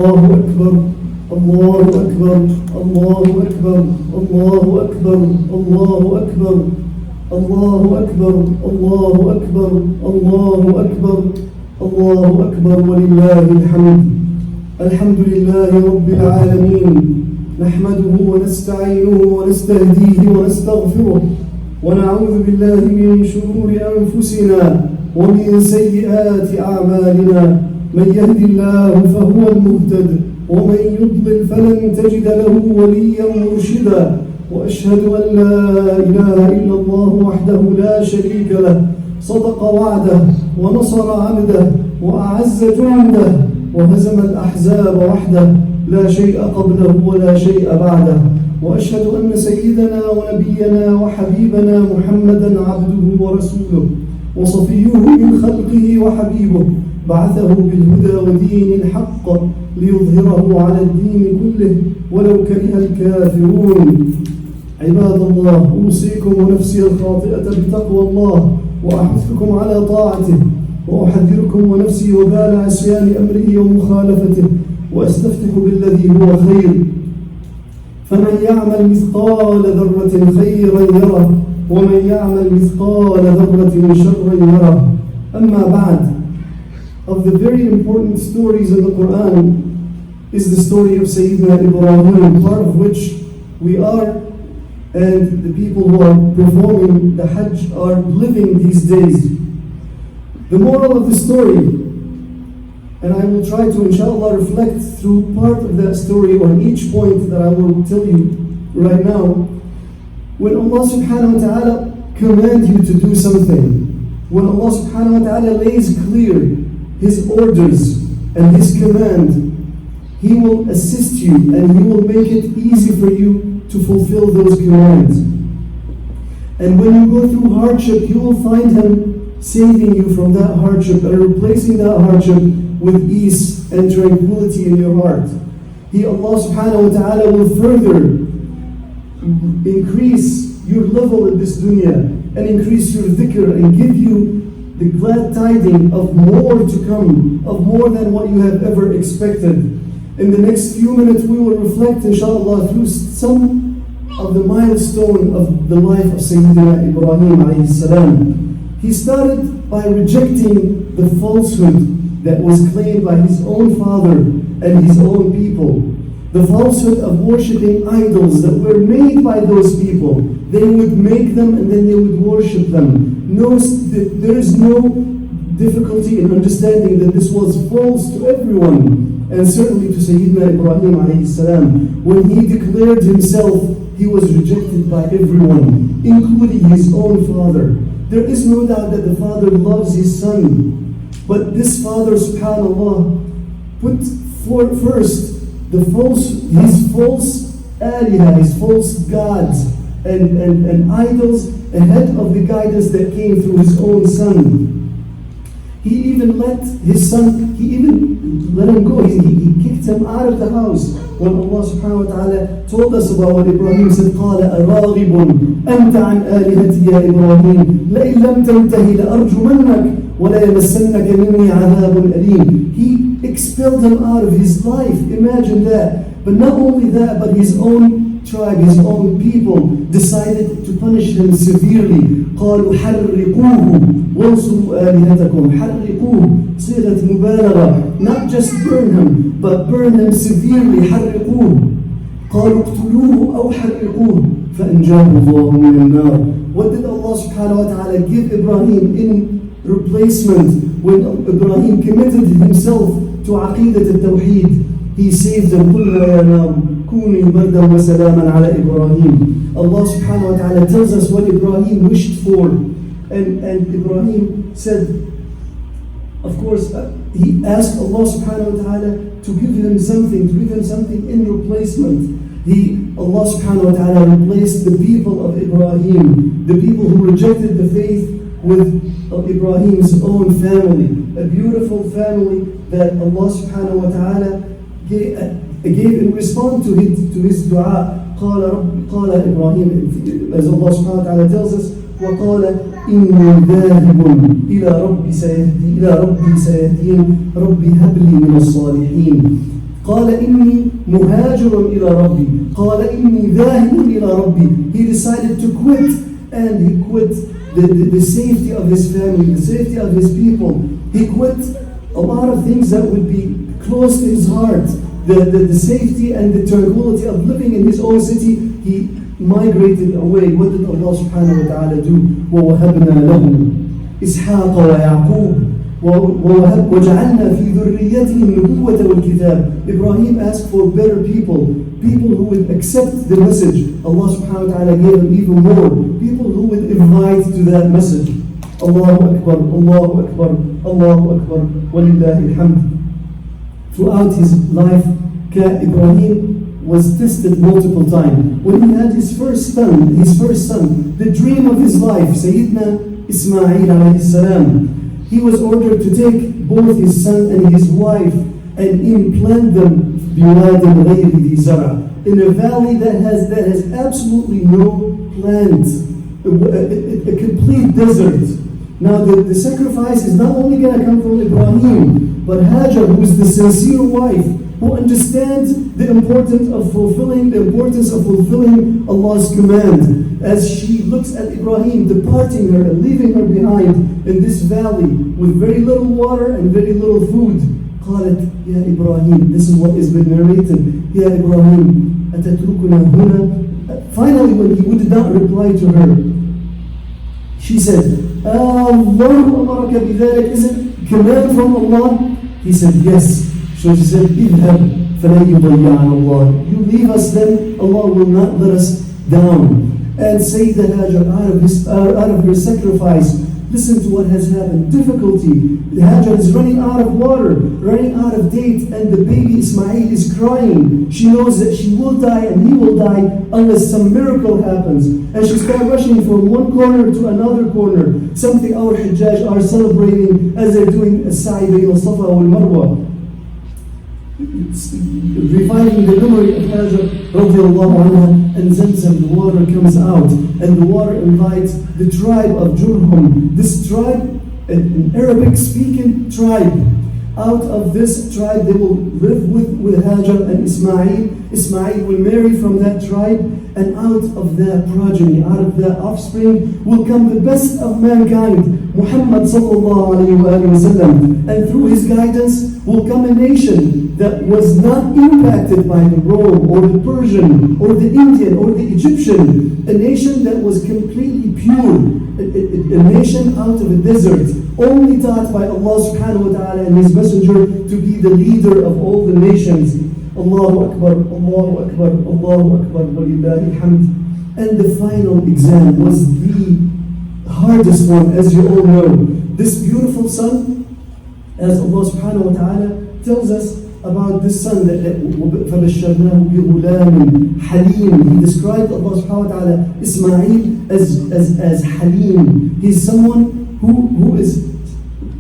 الله أكبر الله أكبر الله أكبر الله أكبر الله أكبر الله أكبر الله أكبر الله أكبر الله أكبر ولله الحمد. الحمد لله رب العالمين، نحمده ونستعينه ونستهديه ونستغفره، ونعوذ بالله من شرور أنفسنا ومن سيئات أعمالنا. من يهد الله فهو المهتد، ومن يضلل فلن تجد له وليا مرشدا. وأشهد أن لا إله إلا الله وحده لا شريك له، صدق وعده ونصر عبده وأعز جنده وهزم الأحزاب وحده، لا شيء قبله ولا شيء بعده. وأشهد أن سيدنا ونبينا وحبيبنا محمدا عبده ورسوله وصفيه من خلقه وحبيبه، بعثه بالهدى ودين الحق ليظهره على الدين كله ولو كره الكافرون. عباد الله، أوصيكم ونفسي الخاطئة بتقوى الله، وأحثكم على طاعته، وأحذركم ونفسي وبال عصيان أمره ومخالفته، وأستفتح بالذي هو خير. فمن يعمل مثقال ذرة خيرا يره، ومن يعمل مثقال ذرة شرا يره. أما بعد. Of the very important stories in the Quran is the story of Sayyidina Ibrahim, part of which we are, and the people who are performing the Hajj are living these days. The moral of the story, and I will try to inshallah reflect through part of that story on each point that I will tell you right now. When Allah subhanahu wa ta'ala commands you to do something, when Allah subhanahu wa ta'ala lays clear His orders and His command, He will assist you and He will make it easy for you to fulfill those commands. And when you go through hardship, you will find Him saving you from that hardship and replacing that hardship with ease and tranquility in your heart. He, Allah subhanahu wa ta'ala, will further increase your level in this dunya and increase your dhikr and give you the glad tiding of more to come, of more than what you have ever expected. In the next few minutes we will reflect inshallah through some of the milestone of the life of Sayyidina Ibrahim alayhi salam. He started by rejecting the falsehood that was claimed by his own father and his own people. The falsehood of worshipping idols that were made by those people. They would make them and then they would worship them. There is no difficulty in understanding that this was false to everyone, and certainly to Sayyidina Ibrahim alayhi salam. When he declared himself, he was rejected by everyone, including his own father. There is no doubt that the father loves his son, but this father, subhanallah, put first his false alihah, his false gods and idols ahead of the guidance that came through his own son. He even let his son, he even let him go. He kicked him out of the house. When Allah subhanahu wa ta'ala told us about what Ibrahim said, قَالَ أَرَاغِبٌ أَنْتَ عَنْ آلِهَتِي يَا إِبْرَاهِيمُ لَئِن لَمْ تَنْتَهِ لَأَرْجُمَنَّكَ وَلَا يَمَسَّنَّكَ مِنِّي عَذَابٌ أَلِيمٌ. He expelled him out of his life. Imagine that. But not only that, but his own tribe, his own people decided to punish him severely. قالوا حرقوه وانصروا آلهتكم. حرقوه صيغة مبالغة. Not just burn him, but burn him severely. حرقوه. قالوا اقتلوه أو حرقوه فأنجاه الله من النار. What did Allah subhanahu wa ta'ala give Ibrahim in replacement when Ibrahim committed himself to Aqidat al-Tawheed? He saved them. قُلْنَا يَا نَارُ كوني بردا وسلاما على إبراهيم. Allah subhanahu wa ta'ala tells us what Ibrahim wished for, and Ibrahim said, of course, he asked Allah subhanahu wa ta'ala to give him something in replacement. Allah subhanahu wa ta'ala replaced the people of Ibrahim, the people who rejected the faith, with Ibrahim's own family, a beautiful family that Allah subhanahu wa ta'ala gave in response to his dua. قال إبراهيم, as Allah subhanahu wa ta'ala tells us, وقال إني ذاهب إلى ربي سيهدين ربي هب لي من الصالحين. قال إني مهاجر إلى ربي قال إني ذاهب إلى ربي. He decided to quit, and he quit the safety of his family, the safety of his people. He quit a lot of things that would be close to his heart, the safety and the tranquility of living in his own city. He migrated away. What did Allah subhanahu wa ta'ala do? وَوَهَبْنَا لَهُ إِسْحَاقَ وَيَعْقُوبَ وَجَعَلْنَا فِي ذُرِّيَّتِهِ النُّبُوَّةَ وَالْكِتَابَ. Ibrahim asked for better people who would accept the message. Allah subhanahu wa ta'ala gave him even more people who would invite to that message. Allahu Akbar, Allahu Akbar, Allahu Akbar, walillahi alhamd. Throughout his life, Ibrahim was tested multiple times. When he had his first son, the dream of his life, Sayyidina Ismail alayhi salam, he was ordered to take both his son and his wife and implant them بِوَادٍ غَيْرِ ذِي زَرْعٍ, in a valley that has absolutely no plant, a complete desert. Now the sacrifice is not only going to come from Ibrahim, but Hajar, who is the sincere wife, who understands the importance of fulfilling Allah's command, as she looks at Ibrahim departing her and leaving her behind in this valley with very little water and very little food. قالت يا إبراهيم, this is what has been narrated, يا إبراهيم أتتركنا هنا. Finally, when he would not reply to her, she said, Allah أمرك بذلك, is it command from Allah? He said, yes. So she said, اذهب فلا يضيعنا الله. You leave us, then Allah will not let us down. And Sayyidah Hajar, out of her sacrifice, listen to what has happened. Difficulty. Hajar is running out of water, running out of date, and the baby Ismail is crying. She knows that she will die and he will die unless some miracle happens. And she starts rushing from one corner to another corner. Something our Hajjaj are celebrating as they're doing a sa'i bayna Safa wal Marwa, reviving the memory of Hajar radiallahu anha, and Zamzam, the water comes out, and the water invites the tribe of Jurhum. This tribe, an Arabic speaking tribe. Out of this tribe they will live with Hajar and Ismail. Ismail will marry from that tribe, and out of that progeny, out of that offspring, will come the best of mankind, Muhammad sallallahu alayhi wa sallam. And through his guidance will come a nation that was not impacted by the Rome or the Persian or the Indian or the Egyptian, a nation that was completely pure, a nation out of a desert, only taught by Allah subhanahu wa ta'ala and His Messenger to be the leader of all the nations. Allahu Akbar, Allahu Akbar, Allahu Akbar, walillahi alhamd. And the final exam was the hardest one, as you all know. This beautiful son, as Allah subhanahu wa ta'ala tells us about this son, that فَبَشَّرْنَاهُ بِغُلَامٍ حَلِيمٍ. He described Allah subhanahu wa ta'ala Ismail as Halim. He's someone who is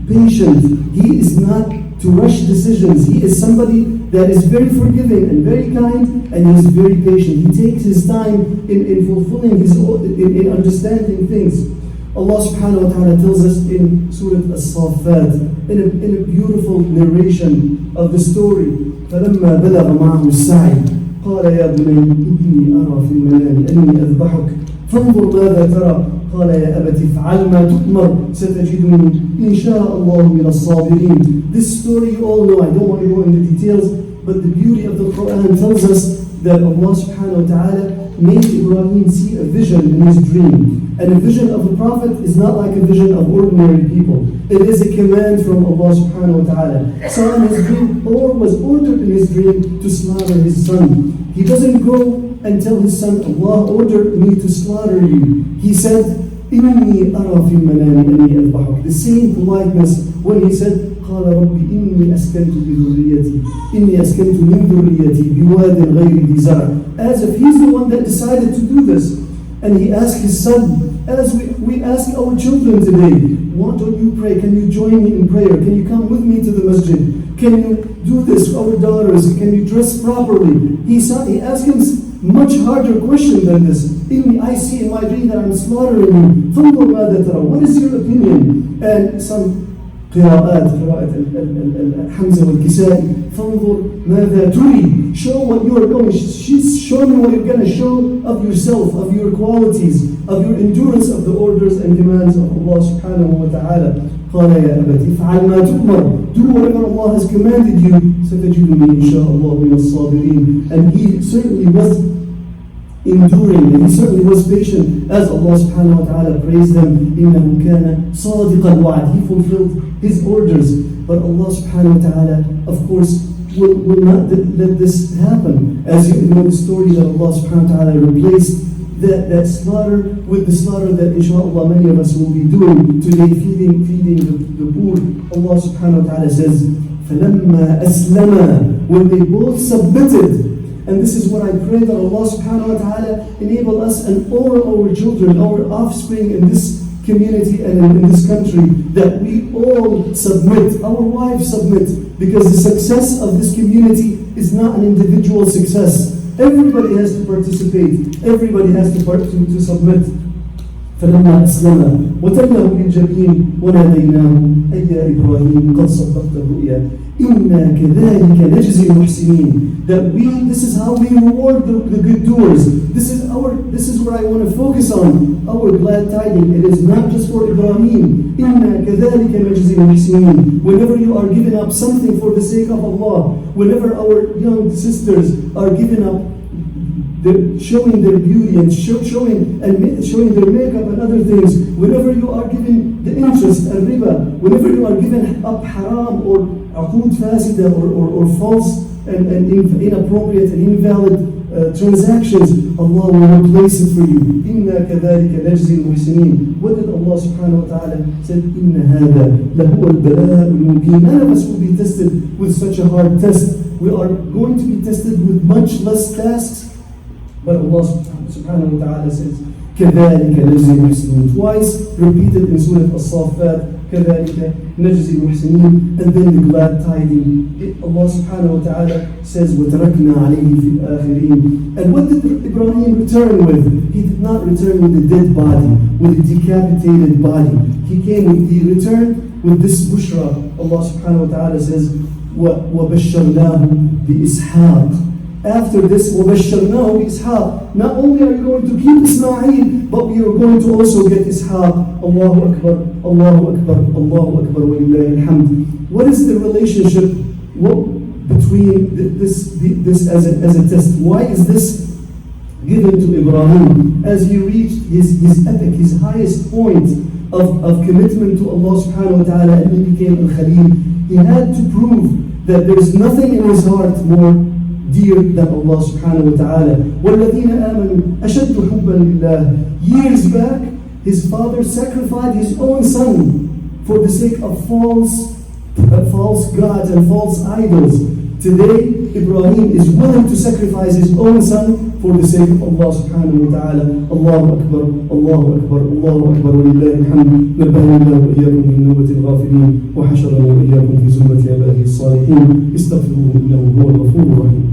patient. He is not to rush decisions. He is somebody that is very forgiving and very kind, and he is very patient. He takes his time in fulfilling in understanding things. Allah subhanahu wa ta'ala tells us in Surah As-Saffat, in a beautiful narration of the story, فَلَمَّا بَلَغَ مَعَهُ السَّعْيُ قَالَ يَا بُنَيَّ إِنِّي أَرَى فِي الْمَنَامِ أَنِّي أَذْبَحُكَ فَانظُرْ مَاذَا تَرَى قَالَ يَا أَبَتِ افْعَلْ مَا تُؤْمَرُ سَتَجِدُنِي إِنْ شَاءَ اللَّهُ مِنَ الصَّابِرِينَ. This story you all know. I don't want to go into details, but the beauty of the Quran tells us that Allah subhanahu wa ta'ala made Ibrahim see a vision in his dream. And a vision of a prophet is not like a vision of ordinary people. It is a command from Allah subhanahu wa ta'ala. So in his dream, or was ordered in his dream to slaughter his son. He doesn't go and tell his son, Allah ordered me to slaughter you. He said, إِنِّي أَرَى فِي الْمَنَامِ أَنِّي أَذْبَحُكَ. The same politeness when he said, قال رب إني أسكنت بذريتي إني أسكنت من ذريتي بواد غير ذي زرع. As if he's the one that decided to do this. And he asked his son, as we ask our children today, why don't you pray? Can you join me in prayer? Can you come with me to the masjid? Can you do this? Our daughters, can you dress properly? He asked him much harder question than this. I see in my dream that I'm slaughtering you. What is your opinion? And some قراءة حمزة والكسائي فانظر ماذا تري. Show what you are going. Show me what you're going to show of yourself, of your qualities, of your endurance of the orders and commands of Allah subhanahu wa ta'ala. قال يا أبت افعل ما تؤمر. Do whatever Allah has commanded you. ستجدني إن شاء الله من الصابرين. And he certainly was enduring, and he certainly was patient as Allah subhanahu wa ta'ala praised them. إنه كان صادق الوعد. He fulfilled his orders. But Allah subhanahu wa ta'ala, of course, will not let this happen. As you know the story that Allah subhanahu wa ta'ala replaced that slaughter with the slaughter that inshallah many of us will be doing today, feeding the poor. Allah subhanahu wa ta'ala says, فَلَمَّا أَسْلَمَا, when they both submitted. And this is what I pray that Allah subhanahu wa ta'ala enable us and all our children, our offspring in this community and in this country, that we all submit, our wives submit, because the success of this community is not an individual success. Everybody has to participate. Everybody has to submit. فلما أسلم وتله للجبين وناديناه أي يا إبراهيم قد صدقت الرؤيا إنا كذلك نجزي المحسنين. That this is how we reward the good doers. This is what I want to focus on. Our glad tidings. It is not just for Ibrahim. إنا كذلك نجزي المحسنين. Whenever you are giving up something for the sake of Allah, whenever our young sisters are giving up, they're showing their beauty and showing their makeup and other things. Whenever you are giving the interest and riba, whenever you are giving up haram or aqood fasida or false and inappropriate and invalid transactions, Allah will replace it for you. إِنَّا كَذَلِكَ نَجْزِي الْمُحْسِنِينَ. What did Allah subhanahu wa ta'ala said? إِنَّ هَذَا لَهُوَ الْبَلَاءُ الْمُبِينُ. None of us will be tested with such a hard test. We are going to be tested with much less tasks. But Allah subhanahu wa ta'ala says, كَذَلِكَ نَجْزِي الْمُحْسِنِينَ. Twice repeated in Surah As-Saffat, كَذَلِكَ نَجْزِي الْمُحْسِنِينَ. And then the glad tidings. Allah subhanahu wa ta'ala says, وَتَرَكْنَا عَلَيْهِ فِي الْآخِرِينَ. And what did Ibrahim return with? He did not return with a dead body, with a decapitated body. He returned with this bushra. Allah subhanahu wa ta'ala says, وَبَشَّرْنَاهُ بِإِسْحَاقَ. After this, وَبَشَّرْنَاهُ بِإِسْحَاقَ. Not only are you going to keep Ismail, but we are going to also get Ishaq. Allahu Akbar, Allahu Akbar, Allahu Akbar, wa lillahi alhamd. What is the relationship between this as a test? Why is this given to Ibrahim? As he reached his epic, his highest point of commitment to Allah subhanahu wa ta'ala, and he became al-Khalil, he had to prove that there's nothing in his heart more dear than Allah subhanahu wa ta'ala. وَالَّذِينَ آمَنُوا أَشَدُّ حُبًّا لِلَّهِ. Years back, his father sacrificed his own son for the sake of false gods and false idols. Today, Ibrahim is willing to sacrifice his own son for the sake of Allah subhanahu wa ta'ala. Allahu Akbar, Allahu Akbar, Allahu Akbar, wa lillahi alhamd. نبهنا الله وإياكم من نوبة الغافلين وحشرنا وإياكم في زمرة عباده الصالحين. استغفروه إنه هو الغفور الرحيم.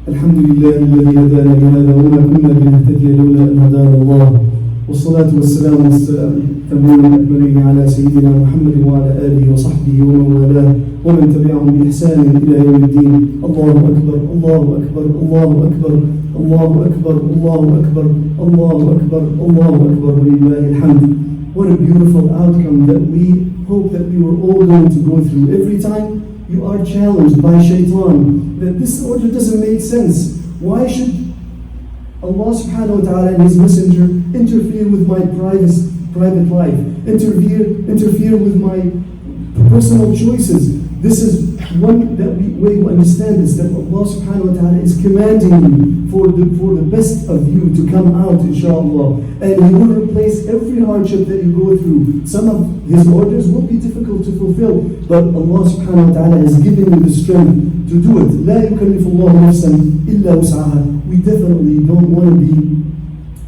الحمد لله الذي هدانا لهذا وما كنا لنهتدي لولا أن هدانا الله. والصلاة والسلام تمام الأكملين على سيدنا محمد وعلى آله وصحبه ومن والاه ومن تبعهم بإحسان إلى يوم الدين. الله أكبر، الله أكبر، الله أكبر، الله أكبر، الله أكبر، الله أكبر، الله أكبر، ولله الحمد. What a beautiful outcome that we hope that we were all going to go through. Every time you are challenged by shaitan that this order doesn't make sense. Why should Allah subhanahu wa ta'ala and His Messenger interfere with my private life, interfere with my personal choices? This is one way to understand this, that Allah subhanahu wa ta'ala is commanding you for the best of you to come out, inshallah. And He will replace every hardship that you go through. Some of His orders will be difficult to fulfill, but Allah subhanahu wa ta'ala has given you the strength to do it. لا يكلف الله نفسا إلا وسعها. We definitely don't want to be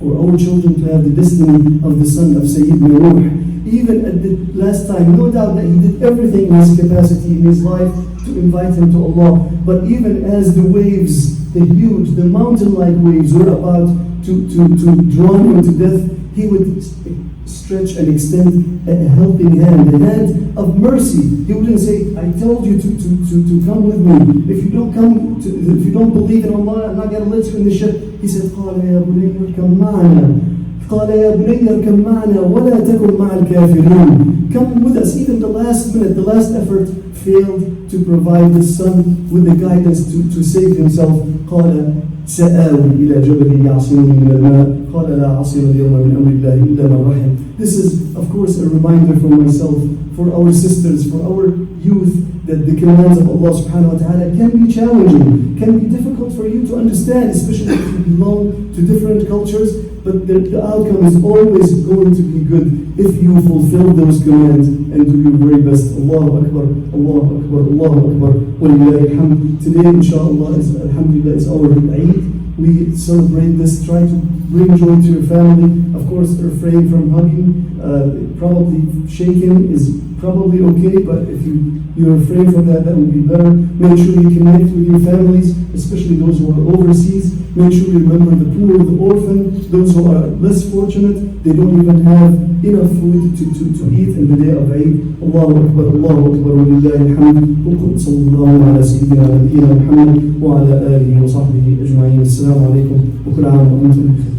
or our children to have the destiny of the son of Sayyidina Nuh. Even at the last time, no doubt that he did everything in his capacity in his life to invite him to Allah. But even as the waves, the huge, the mountain-like waves were about to drown him to death, he would stretch and extend a helping hand, a hand of mercy. He wouldn't say, I told you to come with me. If you don't come, if you don't believe in Allah, I'm not going to let you in the ship. He said, قال يا بني اركب معنا. قال يا بني اركب معنا ولا تكن مع الكافرين. Come with us. Even the last minute, the last effort failed to provide the son with the guidance to save himself. قال سآوي إلى جبل يعصمني من الماء قال لا عاصم اليوم من أمر الله إلا من رحم. This is, of course, a reminder for myself, for our sisters, for our youth, that the commands of Allah subhanahu wa ta'ala can be challenging, can be difficult for you to understand, especially if you belong to different cultures, but the outcome is always going to be good if you fulfill those commands and do your very best. Allahu Akbar, Allahu Akbar, Allahu Akbar, walillahi alhamd. Today, inshallah, alhamdulillah, is our Eid. We celebrate this, try to bring joy to your family. Of course, refrain from hugging. Probably shaking is probably okay, but if you refrain from that, that would be better. Make sure you connect with your families, especially those who are overseas. Make sure you remember the poor, the orphan, those who are less fortunate. They don't even have enough food to eat in the day of Eid. Allahu Akbar, Allahu Akbar, wa lillahi alhamd. Sallallahu ala sayyidina wa nabiyyina Muhammad wa ala alihi wa sahbihi ajma'in. Assalamu alaikum wa kullu aam wa antum.